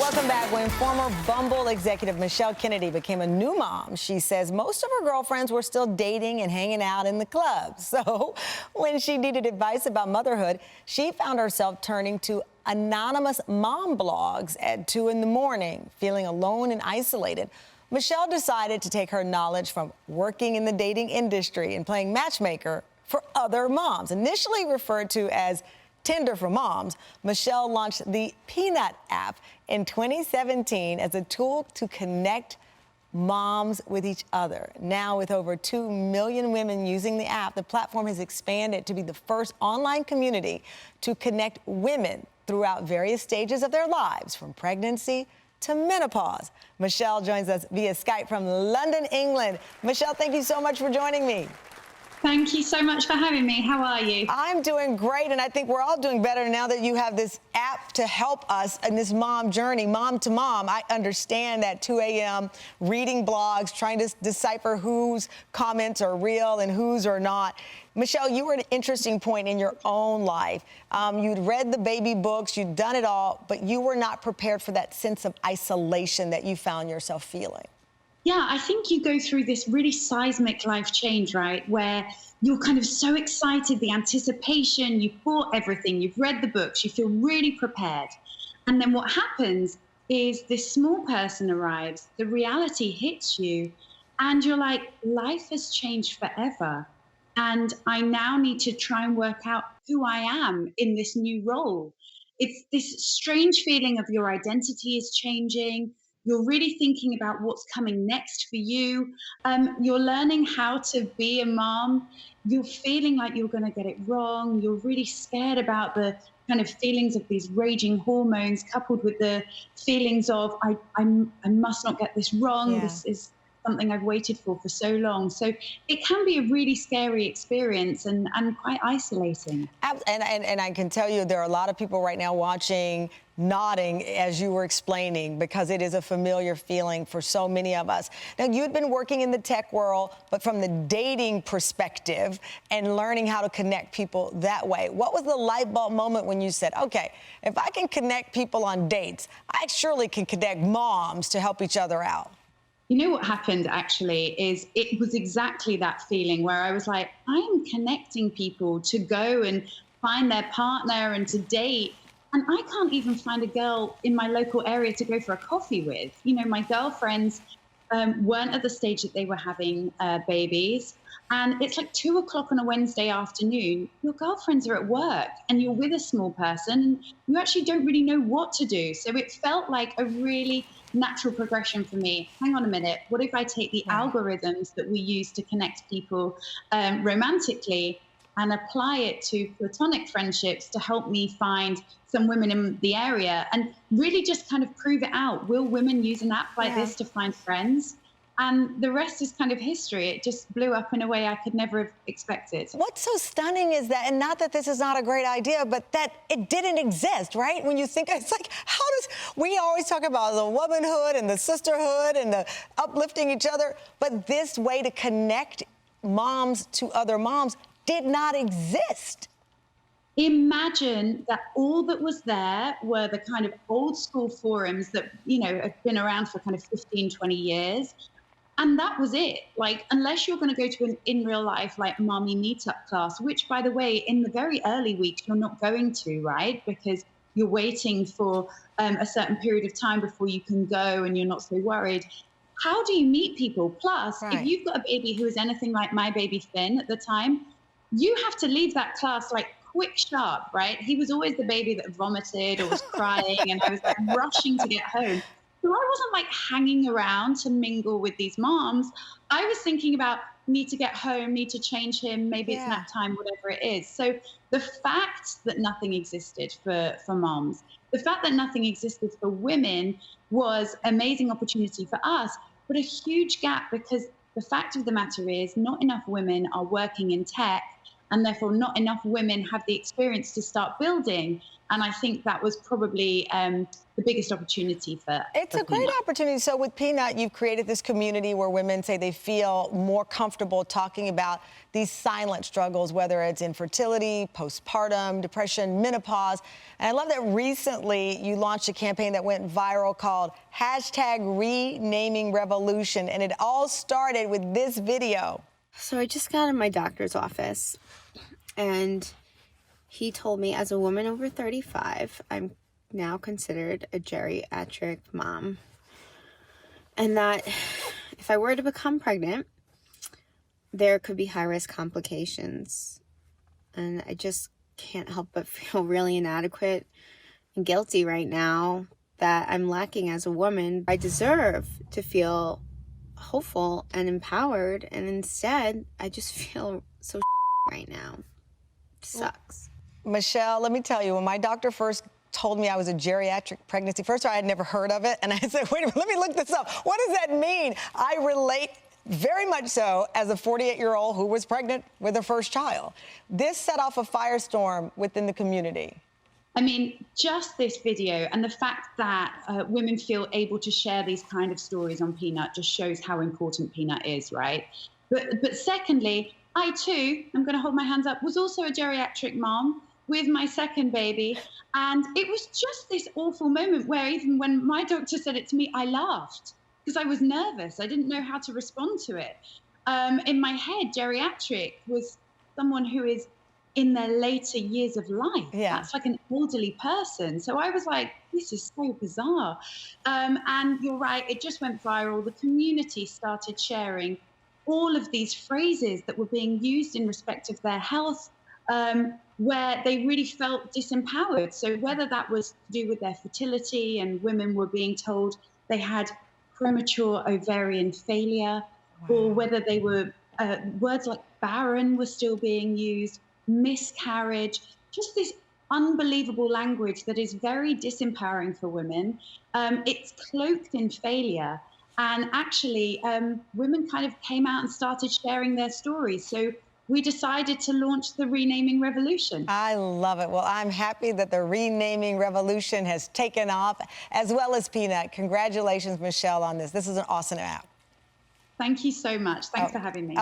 Welcome back. When former Bumble executive Michelle Kennedy became a new mom, she says most of her girlfriends were still dating and hanging out in the club. So when she needed advice about motherhood, she found herself turning to anonymous mom blogs at 2 in the morning, feeling alone and isolated. Michelle decided to take her knowledge from working in the dating industry and playing matchmaker for other moms, initially referred to as Tinder for Moms. Michelle launched the Peanut app in 2017 as a tool to connect moms with each other. Now, with over 2 million women using the app, the platform has expanded to be the first online community to connect women throughout various stages of their lives, from pregnancy to menopause. Michelle joins us via Skype from London, England. Michelle, thank you so much for joining me. Thank you so much for having me. How are you? I'm doing great, and I think we're all doing better now that you have this app to help us in this mom journey, mom to mom. I understand that 2 a.m. reading blogs, trying to decipher whose comments are real and whose are not. Michelle, you were at an interesting point in your own life. You'd read the baby books, you'd done it all, but you were not prepared for that sense of isolation that you found yourself feeling. Yeah, I think you go through this really seismic life change, right? Where you're kind of so excited, the anticipation, you've bought everything, you've read the books, you feel really prepared. And then what happens is this small person arrives, the reality hits you, and you're like, life has changed forever. And I now need to try and work out who I am in this new role. It's this strange feeling of your identity is changing. You're really thinking about what's coming next for you. You're learning how to be a mom. You're feeling like you're going to get it wrong. You're really scared about the kind of feelings of these raging hormones, coupled with the feelings of, I must not get this wrong. Yeah. This is something I've waited for so long. So it can be a really scary experience and quite isolating. And I can tell you there are a lot of people right now watching, nodding as you were explaining, because it is a familiar feeling for so many of us. Now, you'd been working in the tech world, but from the dating perspective and learning how to connect people that way. What was the light bulb moment when you said, okay, if I can connect people on dates, I surely can connect moms to help each other out? You know what happened actually is it was exactly that feeling where I was like, I'm connecting people to go and find their partner and to date. And I can't even find a girl in my local area to go for a coffee with. You know, my girlfriends weren't at the stage that they were having babies. And it's like 2 o'clock on a Wednesday afternoon. Your girlfriends are at work and you're with a small person and you actually don't really know what to do. So it felt like a really natural progression for me. Hang on a minute. What if I take the algorithms that we use to connect people romantically and apply it to platonic friendships to help me find some women in the area and really just kind of prove it out? Will women use an app like this to find friends? And the rest is kind of history. It just blew up in a way I could never have expected. What's so stunning is that, and not that this is not a great idea, but that it didn't exist, right? When you think, it's like, we always talk about the womanhood and the sisterhood and the uplifting each other, but this way to connect moms to other moms did not exist. Imagine that all that was there were the kind of old school forums that, you know, have been around for kind of 15, 20 years. And that was it. Like, unless you're going to go to an in real life, like mommy meetup class, which, by the way, in the very early weeks, you're not going to, right? Because you're waiting for a certain period of time before you can go and you're not so worried. How do you meet people? Plus, if you've got a baby who is anything like my baby Finn at the time, you have to leave that class like quick sharp, right? He was always the baby that vomited or was crying and I was like rushing to get home. So I wasn't like hanging around to mingle with these moms. I was thinking about need to get home, need to change him, maybe it's nap time, whatever it is. So the fact that nothing existed for moms, the fact that nothing existed for women was an amazing opportunity for us, but a huge gap because the fact of the matter is not enough women are working in tech and therefore not enough women have the experience to start building. And I think that was probably the biggest opportunity It's for a great Peanut. opportunity. So with Peanut, you've created this community where women say they feel more comfortable talking about these silent struggles, whether it's infertility, postpartum, depression, menopause. And I love that recently you launched a campaign that went viral called #Renaming Revolution. And it all started with this video. So I just got in my doctor's office, and he told me as a woman over 35, I'm now considered a geriatric mom. And that if I were to become pregnant, there could be high-risk complications. And I just can't help but feel really inadequate and guilty right now that I'm lacking as a woman. I deserve to feel hopeful and empowered, and instead I just feel so right now. Sucks. Michelle, let me tell you, when my doctor first told me I was a geriatric pregnancy, first of all, I had never heard of it, and I said, wait a minute, let me look this up. What does that mean? I relate very much so as a 48-year-old who was pregnant with her first child. This set off a firestorm within the community. I mean, just this video and the fact that women feel able to share these kind of stories on Peanut just shows how important Peanut is, right? But secondly, I too, I'm going to hold my hands up, was also a geriatric mom with my second baby. And it was just this awful moment where even when my doctor said it to me, I laughed because I was nervous. I didn't know how to respond to it. In my head, geriatric was someone who is in their later years of life. Yeah. That's like an elderly person. So I was like, this is so bizarre. And you're right, it just went viral. The community started sharing all of these phrases that were being used in respect of their health, where they really felt disempowered. So whether that was to do with their fertility and women were being told they had premature ovarian failure, or whether they were, words like barren were still being used, miscarriage, just this unbelievable language that is very disempowering for women. It's cloaked in failure. And actually, women kind of came out and started sharing their stories. So we decided to launch the Renaming Revolution. I love it. Well, I'm happy that the Renaming Revolution has taken off, as well as Peanut. Congratulations, Michelle, on this. This is an awesome app. Thank you so much. Thanks for having me.